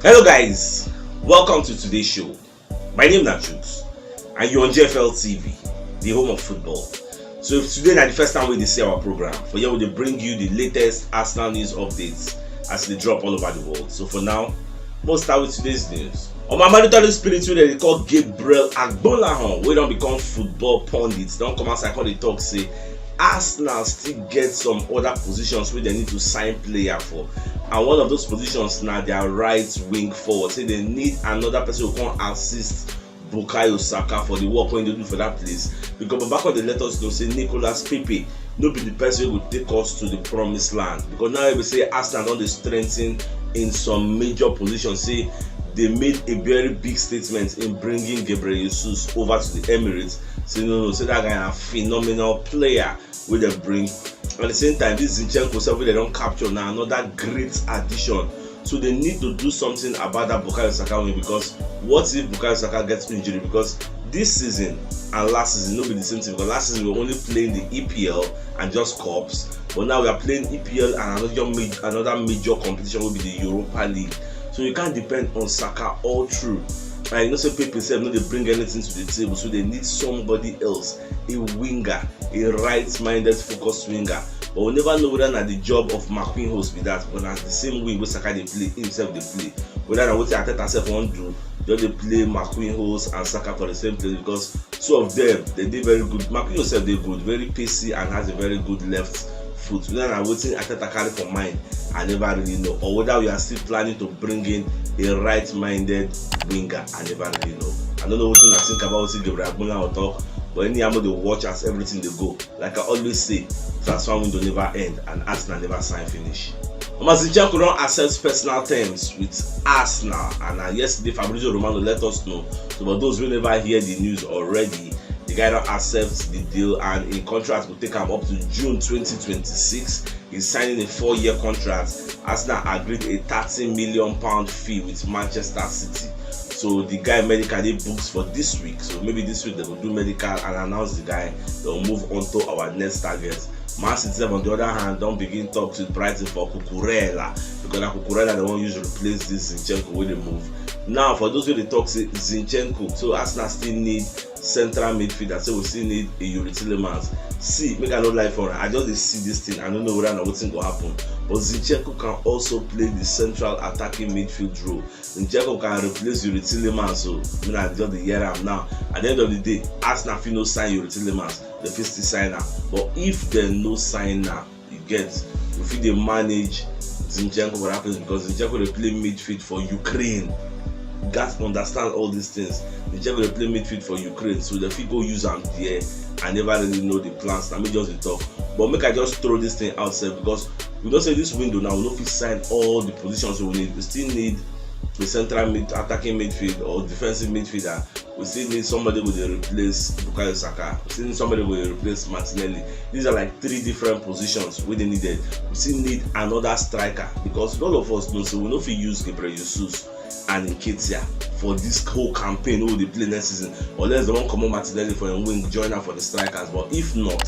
Hello guys, welcome to today's show. My name is CHUKS and you're on JFL TV, the home of football. So if today is the first time we see our program, for here we will bring you the latest Arsenal news updates as they drop all over the world. So for now, we'll start with today's news. On my mandatory spirit, they call Gabriel Agbonlahon, we don't become football pundits. Don't come outside, they talk say Arsenal still get some other positions where they need to sign player for, and one of those positions now their right wing forward. Say they need another person who can assist Bukayo Saka for the work when they do for that place. Because back when they let us know, say Nicolas Pepe no be the person who will take us to the promised land. Because now we say Arsenal don dey strengthen in some major positions. Say they made a very big statement in bringing Gabriel Jesus over to the Emirates. Say no, say that guy a phenomenal player wey they bring. At the same time, this Zinchenko self they don't capture now another great addition. So they need to do something about that Bukayo Saka win, because what if Bukayo Saka gets injury? Because this season and last season no be the same thing, because last season we were only playing the EPL and just cups, but now we are playing EPL and another major competition will be the Europa League. So you can't depend on Saka all through. And you know, say people say no, they bring anything to the table, so they need somebody else, a winger, a right-minded, focused winger. But we never know whether the job of McQueen be that, but that's the same way where Saka they play himself they play. Whether what Arteta self want to do, they play McQueen and Saka for the same place, because two of them they did very good. McQueen self they good, very pacey and has a very good left foot. Whether I'm waiting Arteta carry for mine, I never really know. Or whether we are still planning to bring in a right-minded winger, I never really know. I don't know what I think about what Gabriel Agbonlahon will talk, but any amount they watch as everything they go. Like I always say, transfer window never end and Arsenal never sign finish. Zinchenko don't accept personal terms with Arsenal, and yesterday Fabrizio Romano let us know. So for those who never hear the news already, the guy don't accept the deal, and in contract will take him up to June 2026. He's signing a 4-year contract. Arsenal agreed a £30 million fee with Manchester City. So the guy medically books for this week. So maybe this week they will do medical and announce the guy. They'll move on to our next target. Man City on the other hand don't begin talks with Brighton for Cucurella, because that Cucurella they won't use to replace this Zinchenko when they move. Now for those who they talk say Zinchenko, so Arsenal still need central midfielder, so we still need a Yuri Tillemans. See, make I no lie for I just see this thing, I don't know whether nothing will happen. But Zinchenko can also play the central attacking midfield role. Zinchenko can replace Yuri Tillemans, so I just the year I'm now. At the end of the day, Arsenal fit no sign Yuri Tillemans, the fit still sign her. But if they no sign her, you get, if they manage Zinchenko, what happens, because Zinchenko they play midfield for Ukraine. You got to understand all these things. Zinchenko they play midfield for Ukraine, so the fit go use them there. I never really know the plans. Let me just be talk. But make I just throw this thing out there, because we don't say this window now we don't fit sign all the positions we need. We still need a central attacking midfield or defensive midfielder. We still need somebody who will replace Bukayo Saka. We still need somebody who will replace Martinelli. These are like 3 different positions we needed. We still need another striker, because all of us know so we know if we use Gabriel Jesus and Nketiah for this whole campaign who they play next season, unless they won't come on Martinelli for a wing joiner for the strikers. But if not,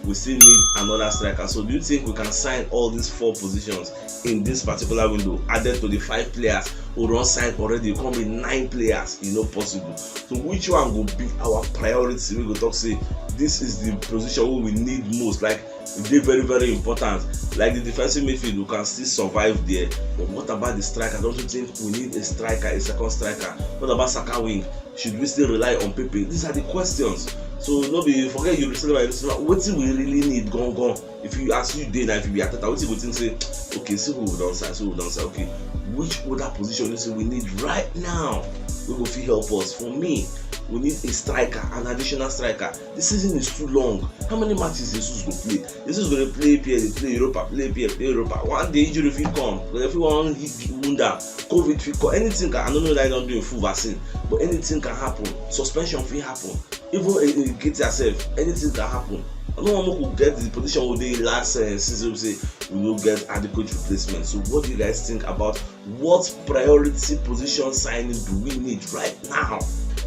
we still need another striker. So do you think we can sign all these 4 positions in this particular window, added to the 5 players who don't sign already? It can be 9 players, possible. So which one will be our priority? We go talk say this is the position where we need most, like they're very, very important. Like the defensive midfield, we can still survive there. But what about the striker? Don't you think we need a striker, a second striker? What about Saka wing? Should we still rely on Pepe? These are the questions. So nobody forget you what we really need gone. If you ask you day now, if you be Arteta, what you would think say, okay, see who we don't sign, okay, which other position you say we need right now? We will feel help us. For me, we need a striker, an additional striker. The season is too long. How many matches Jesus will play? Jesus is going to play PL, play Europa, play PL, play Europa. One day injury will come. But if you want hit wounda, COVID will come. Anything can. I don't know that I'm not doing full vaccine, but anything can happen. Suspension will happen. Even get yourself, anything can happen. I don't want to get the position where they last season say we will get adequate replacement. So what do you guys think about what priority position signing do we need right now?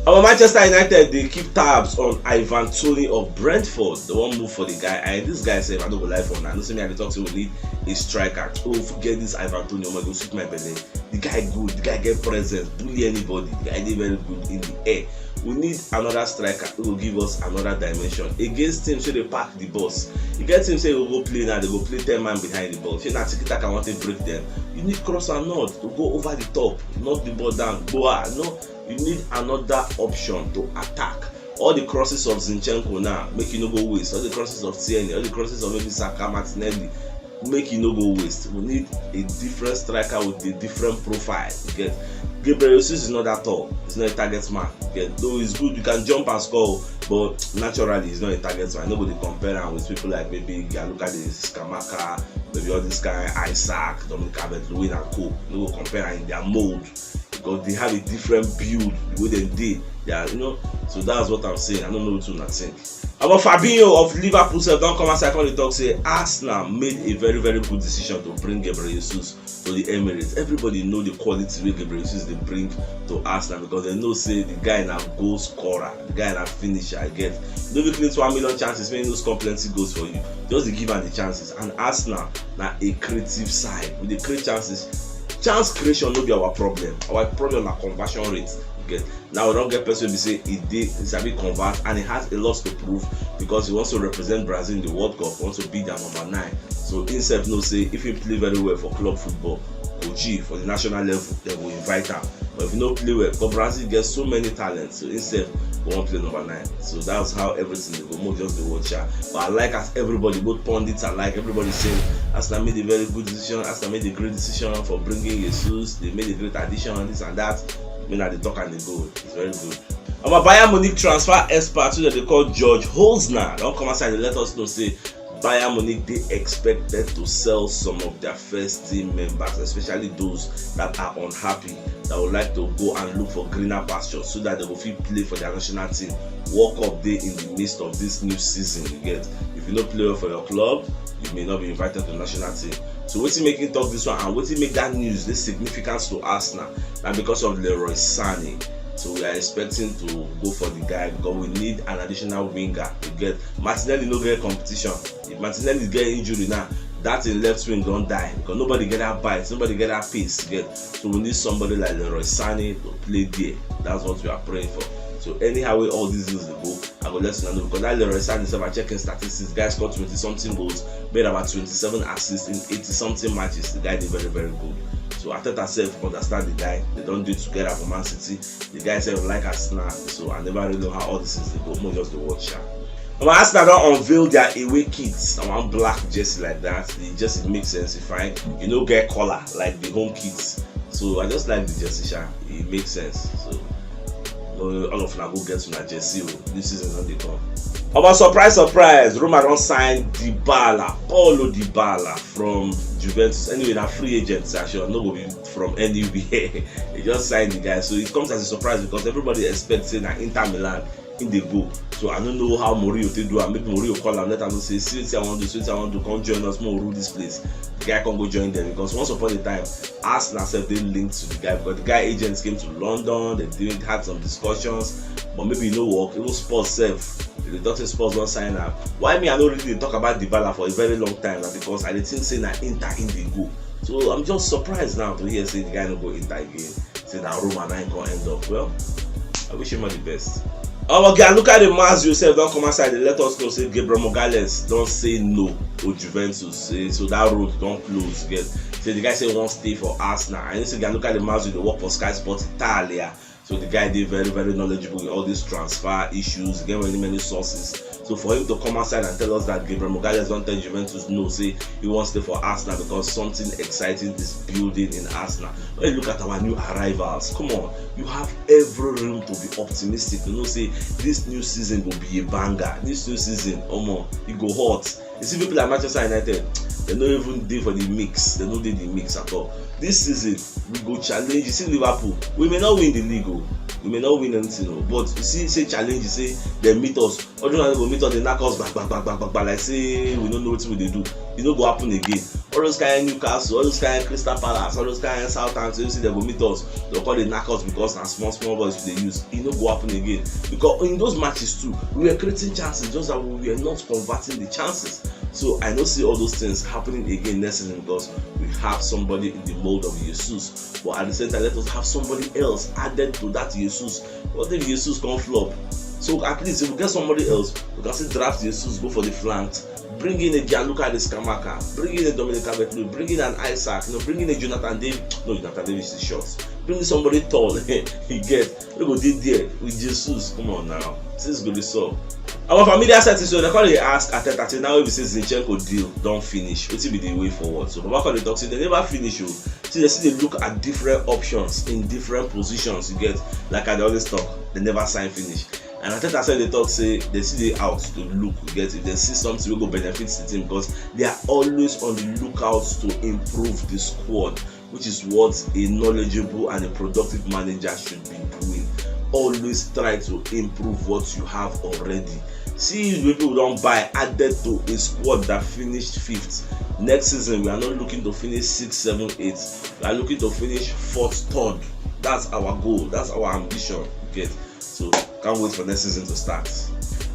Our Manchester United, they keep tabs on Ivan Toney of Brentford. They won't move for the guy. And this guy said, I don't go live for now. I don't see me. I talk to we need a striker. Oh, forget this Ivan Toney. Oh my God, shoot my belly. the guy good, the guy get presence, bully anybody, the guy dey very good in the air. We need another striker who will give us another dimension against teams wey dey pack the bus. You get teams say we go play now, they go play 10 man behind the ball. If na tiki taka want to break them, you need cross and nod to go over the top, knock the ball down, go out. No, you need another option to attack. All the crosses of Zinchenko now, make you no go waste. All the crosses of Tierney, all the crosses of maybe Saka, Martinelli, make you no go waste. We need a different striker with a different profile. You get Gabriel Jesus is not that tall. He's not a target man. You get, though he's good, you can jump and score, but naturally he's not a target man. Nobody compare him with people like maybe look at this Skamaka, maybe all this guy Isaac, Dominic Calvert-Lewin and co. No go compare him in their mold because they have a different build the way they did. Yeah, you know. So that's what I'm saying. I don't know what to think. About Fabinho of Liverpool don't come outside when they talk say Arsenal made a very good decision to bring Gabriel Jesus to the Emirates. Everybody know the quality wey Gabriel Jesus they bring to Arsenal because they know say the guy na goal scorer, the guy na finisher. I get no be create 1 million chances, when he no score plenty goals for you. Just to give am the chances. And Arsenal na a creative side. With the create chances, chance creation no be our problem. Our problem na conversion rate. Now we don't get person who say he sabi convert and he has a lot to prove because he wants to represent Brazil in the World Cup, he wants to be their number 9. So himself no say if he play very well for club football, coach for the national level, they will invite him. But if you don't play well, because Brazil gets so many talents, so himself won't play number 9. So that's how everything they go. More just the watcher. But I like as everybody, both pundits and like everybody saying Arsenal made a very good decision, Arsenal made a great decision for bringing Jesus, they made a great addition, this and that. When they talk and they go, it's very good. Our Bayern Munich transfer expert who they call George Holzner don't come outside and let us know say Bayern Munich they expected to sell some of their first team members, especially those that are unhappy, that would like to go and look for greener pastures so that they will feel play for their national team. Walk up there in the midst of this new season. You get, if you don't play well for your club, you may not be invited to the national team. So what's making talk this one and what's make that news this significance to Arsenal? Now because of Leroy Sané. So we are expecting to go for the guy because we need an additional winger. You get Martinelli no get competition. If Martinelli get injury now, that in left wing don't die because nobody get that bite, nobody get that pace. Get so we need somebody like Leroy Sané to play there. That's what we are praying for. So anyhow way all these things go, I will let you know because that Leroy Sané is about checking statistics. Guy scored 20 something goals, made about 27 assists in 80 something matches. The guy did very good. So Arteta self understand the guy. They don't do it together for Man City. The guy self like Arsenal. So I never really know how all this is go. More just the watch. Arsenal don't unveil their away kits. I want black jersey like that. The jersey makes sense if I get color like the home kits. So I just like the jersey. It makes sense. So all of them go get to that jersey. This season when they come. About surprise, Roma don't sign Paulo Dybala from Juventus. Anyway, na free agent actually, no go be from anywhere. They just signed the guy, so it comes as a surprise because everybody expects that Inter Milan in the go. So I don't know how Mourinho to do it. Maybe Mourinho call him, let him say, see what I want to do, come join us, more rule this place. The guy can go join them because once upon a time, Arsenal said they linked to the guy because the guy agents came to London, they had some discussions, but maybe it no work. Even Spurs self. The doctor Spurs don't sign up. Why me? I don't really talk about Dybala for a very long time now because I didn't say that Inter in the go. So I'm just surprised now to hear say the guy no go Inter again. Say that Roma ain't gonna end up. Well, I wish him all the best. Oh okay, look at the match yourself. Don't come outside. They let us know say Gabriel Magalhaes don't say no to Juventus. So that road don't close. Get. So the guy say won't stay for Arsenal. And you say look at the match. They work for Sky Sports Italia. So the guy did very knowledgeable in all these transfer issues, get many sources. So for him to come outside and tell us that Gabriel Magalhaes don't tell Juventus no, say he wants to stay for Arsenal because something exciting is building in Arsenal. When you look at our new arrivals, come on, you have every room to be optimistic. You know, say this new season will be a banger. This new season, it go hot. You see people like Manchester United, they don't even do for the mix. They don't do the mix at all. This season, we go challenge. You see Liverpool, we may not win the league, we may not win anything, but you see, say challenge, you say they meet us. Other than they go meet us, they knock us back. Like say we don't know what we do. it no go happen again. All those kind of Newcastle, all those kind of Crystal Palace, all those kind of Southampton, you see they go meet us, they'll call the knockouts because na small boys they use. It no go happen again. Because in those matches too, we were creating chances, just that we were not converting the chances. So I don't see all those things happening again next season because we have somebody in the mold of Jesus. But at the same time, let us have somebody else added to that Jesus. What if Jesus can't flop? So at least if we get somebody else, we can still draft Jesus, go for the flanks, bring in a Gianluca Descamacca, bring in a Dominic Calvert-Lewin, bring in an Isaac, bring in a Jonathan Davis. No, Jonathan Davis is short. Bring in somebody tall. You get. We go did there with Jesus. Come on now. This is going to be solved. Our familiar set is so they call they ask Ateta now if it says Zinchenko deal don't finish. What will be the way forward? So Baba call the talk say they never finish you. See they look at different options in different positions. You get like I always talk, they never sign finish. And Ateta said they talk say they see they out to look, you get if they see something will go benefit the team because they are always on the lookout to improve the squad, which is what a knowledgeable and a productive manager should be doing. Always try to improve what you have already. See if people don't buy added to a squad that finished 5th. Next season we are not looking to finish 6th, 7th, 8th. We are looking to finish 4th, 3rd. That's our goal. That's our ambition. Okay. So can't wait for next season to start.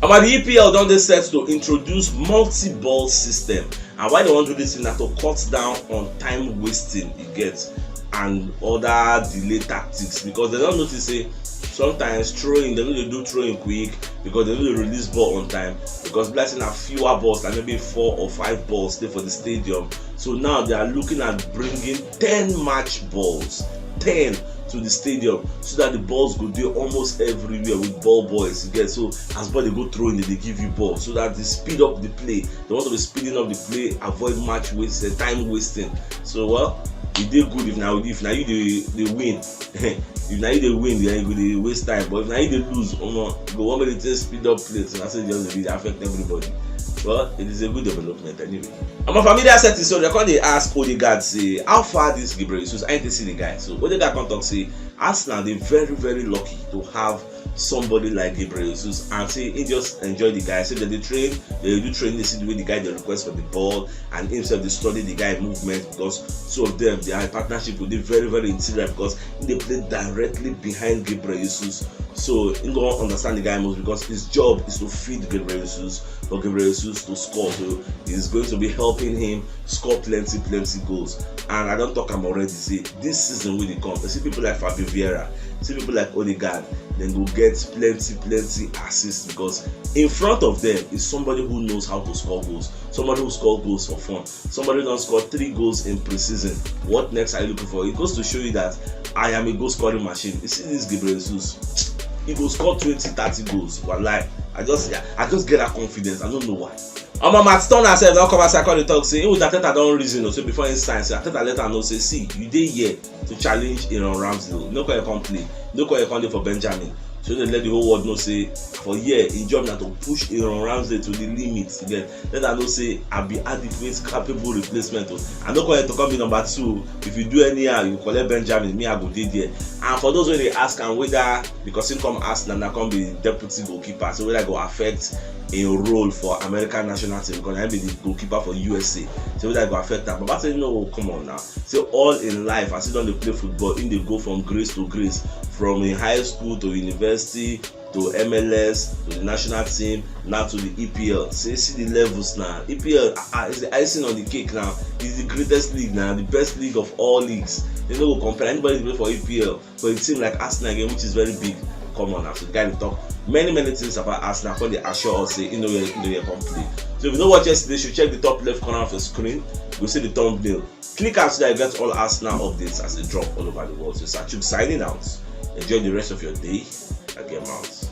About the EPL don dey set to introduce multi-ball system. And why they want to do this thing na to cut down on time wasting you get and other delay tactics because they don't notice say sometimes throwing they no dey do throwing quick because they no dey release ball on time because blessing have fewer balls and maybe 4 or 5 balls stay for the stadium. So now they are looking at bringing 10 match balls, 10 to the stadium so that the balls go there almost everywhere with ball boys. You get so as ball they go throwing they give you ball so that they speed up the play. They want to be speeding up the play, avoid match waste, time wasting. So well, it dey good if now you dey win. If now you dey win, then you go dey waste time. But if now you dey lose, you go want me to speed up plays and I say just dey affect everybody. Well, it is a good development anyway. And my familiar set is so they come dey ask Odegaard say how far this Gabriel Jesus I ain't dey see the guy. So Odegaard come talk say Arsenal dey very lucky to have somebody like Gabriel Jesus and say he just enjoy the guy. Say that they do training, they see the way the guy they request for the ball and himself they study the guy movement because two of them they are in partnership with the very interior because they play directly behind Gabriel Jesus. So he gonna understand the guy most because his job is to feed Gabriel Jesus for Gabriel Jesus to score. So he's going to be helping him score plenty goals. And I don't talk I'm already say this season when they come, I see people like Fabio Vieira, see people like Odegaard, then go get plenty assists because in front of them is somebody who knows how to score goals, somebody who scores goals for fun, somebody who don't score 3 goals in pre-season. What next are you looking for? It goes to show you that I am a goal scoring machine. You see this Gabriel Jesus, he go score 20-30 goals. Wallahi, I just get that confidence. I don't know why. Matt Turner said don't come as I call the talk say he would Ateta don't reason so before he signs say Ateta let her know say see you dey here to challenge Aaron Ramsdale. No call you come play, no call you come dey for Benjamin. So they let the whole world know say for here his job now to push Aaron Ramsdale to the limits again. Let her know say I be adequate, capable replacement. I no call you to come be number 2. If you do anyhow, you collect Benjamin, me I go dey there. And for those when they ask and whether because he come ask and I come be deputy goalkeeper, so whether go affect a role for American national team because I be the goalkeeper for USA. So whether go affect that. But I say no, come on now. So all in life, as you don't play football, in they go from grace to grace, from a high school to university to MLS to the national team now to the EPL. So you see the levels now. EPL is the icing on the cake now. It's the greatest league now, the best league of all leagues. They don't go compare anybody to play for EPL. For a team like Arsenal again, which is very big. Come on now, so the guy will talk many things about Arsenal when they assure us say you know you're complete. So if you know what yesterday, you should check the top left corner of the screen. You'll see the thumbnail. Click out so that you get all Arsenal updates as they drop all over the world. So CHUKS signing out. Enjoy the rest of your day. I get out.